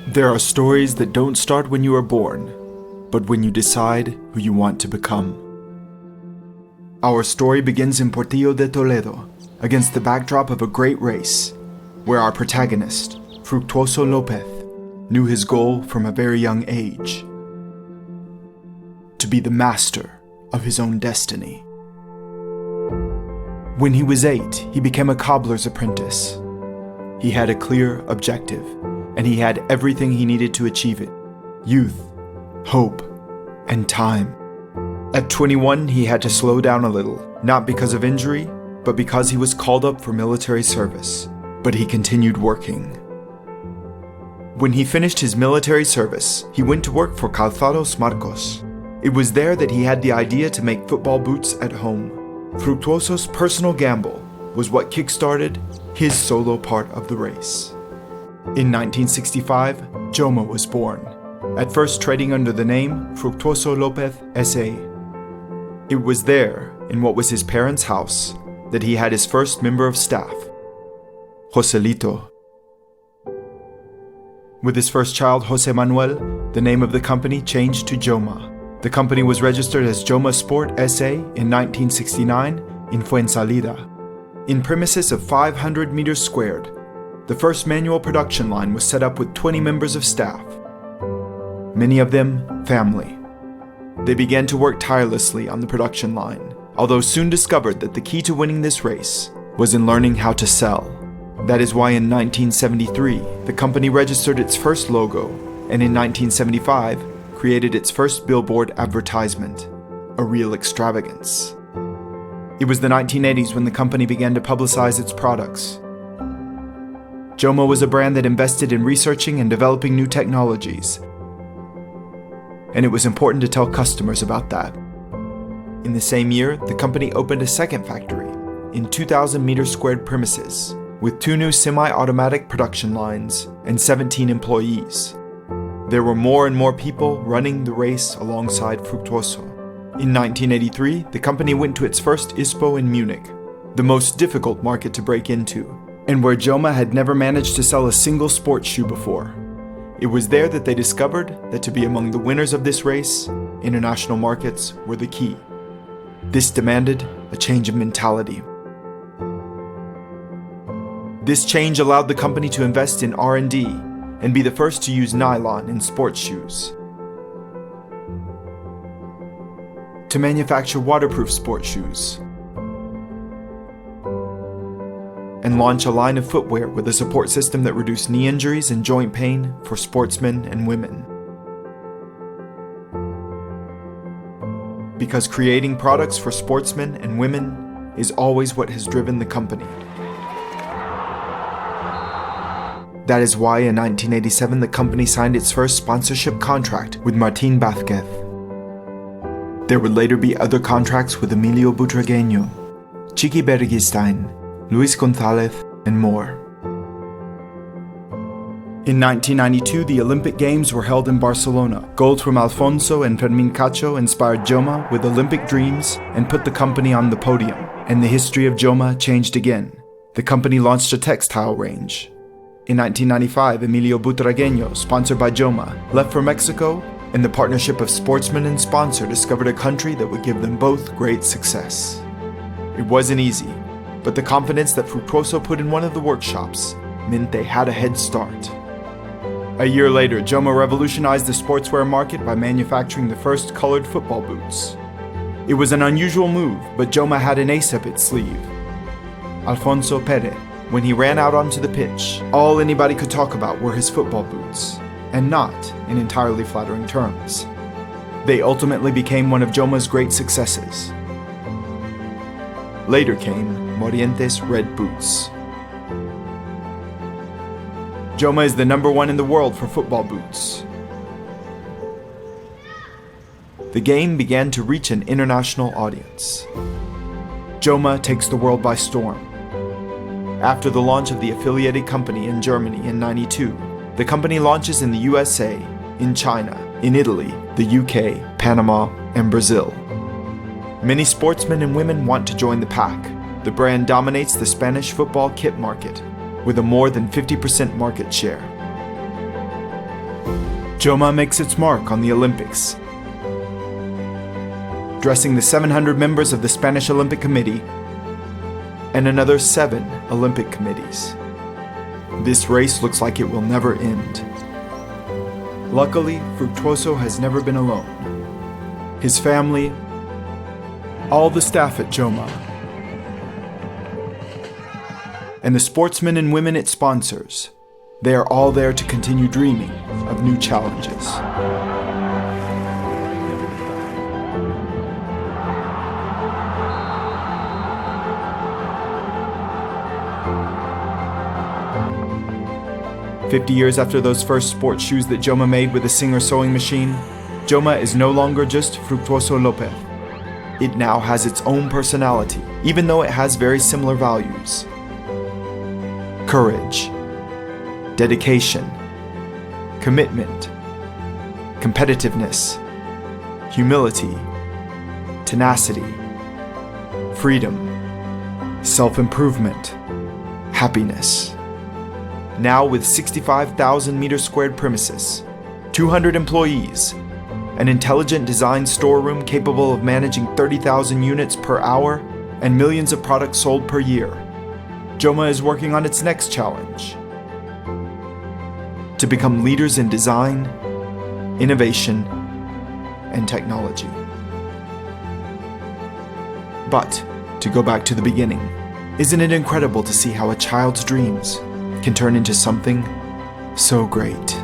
There are stories that don't start when you are born, but when you decide who you want to become. Our story begins in Portillo de Toledo, against the backdrop of a great race, where our protagonist, Fructuoso Lopez, knew his goal from a very young age: to be the master of his own destiny. When he was 8, he became a cobbler's apprentice. He had a clear objective, and he had everything he needed to achieve it: youth, hope, and time. At 21, he had to slow down a little, not because of injury, but because he was called up for military service. But he continued working. When he finished his military service, he went to work for Calzados Marcos. It was there that he had the idea to make football boots at home. Fructuoso's personal gamble was what kick-started his solo part of the race. In 1965, Joma was born, at first trading under the name Fructuoso Lopez S.A. It was there, in what was his parents' house, that he had his first member of staff, Joselito. With his first child, Jose Manuel, the name of the company changed to Joma. The company was registered as Joma Sport S.A. in 1969 in Fuensalida. In premises of 500 meters squared, the first manual production line was set up with 20 members of staff, many of them family. They began to work tirelessly on the production line, although soon discovered that the key to winning this race was in learning how to sell. That is why in 1973, the company registered its first logo, and in 1975, created its first billboard advertisement, a real extravagance. It was the 1980s when the company began to publicize its products. Joma was a brand that invested in researching and developing new technologies, and it was important to tell customers about that. In the same year, the company opened a second factory in 2,000 meters squared premises, with 2 new semi-automatic production lines and 17 employees. There were more and more people running the race alongside Fructuoso. In 1983, the company went to its first ISPO in Munich, the most difficult market to break into, and where Joma had never managed to sell a single sports shoe before. It was there that they discovered that to be among the winners of this race, international markets were the key. This demanded a change of mentality. This change allowed the company to invest in R&D and be the first to use nylon in sports shoes, to manufacture waterproof sports shoes, and launch a line of footwear with a support system that reduced knee injuries and joint pain for sportsmen and women. Because creating products for sportsmen and women is always what has driven the company. That is why in 1987 the company signed its first sponsorship contract with Martín Vázquez. There would later be other contracts with Emilio Butragueño, Chiqui Berguistein, Luis González, and more. In 1992, the Olympic Games were held in Barcelona. Gold from Alfonso and Fermín Cacho inspired Joma with Olympic dreams and put the company on the podium. And the history of Joma changed again. The company launched a textile range. In 1995, Emilio Butragueño, sponsored by Joma, left for Mexico, and the partnership of sportsman and sponsor discovered a country that would give them both great success. It wasn't easy, but the confidence that Fructuoso put in one of the workshops meant they had a head start. A year later, Joma revolutionized the sportswear market by manufacturing the first colored football boots. It was an unusual move, but Joma had an ace up its sleeve: Alfonso Pérez. When he ran out onto the pitch, all anybody could talk about were his football boots, and not in entirely flattering terms. They ultimately became one of Joma's great successes. Later came Morientes red boots. Joma is the #1 in the world for football boots. The game began to reach an international audience. Joma takes the world by storm. After the launch of the affiliated company in Germany in '92, the company launches in the USA, in China, in Italy, the UK, Panama, and Brazil. Many sportsmen and women want to join the pack. The brand dominates the Spanish football kit market, with a more than 50% market share. Joma makes its mark on the Olympics, dressing the 700 members of the Spanish Olympic Committee and another 7 Olympic committees. This race looks like it will never end. Luckily, Fructuoso has never been alone. His family, all the staff at Joma, and the sportsmen and women it sponsors, they are all there to continue dreaming of new challenges. "50 years after those first sports shoes that Joma made with a Singer sewing machine, Joma is no longer just Fructuoso Lopez. It now has its own personality, even though it has very similar values. Courage, dedication, commitment, competitiveness, humility, tenacity, freedom, self-improvement, happiness. Now with 65,000 meters squared premises, 200 employees, an intelligent design storeroom capable of managing 30,000 units per hour and millions of products sold per year, Joma is working on its next challenge: to become leaders in design, innovation, and technology. But, to go back to the beginning, isn't it incredible to see how a child's dreams can turn into something so great?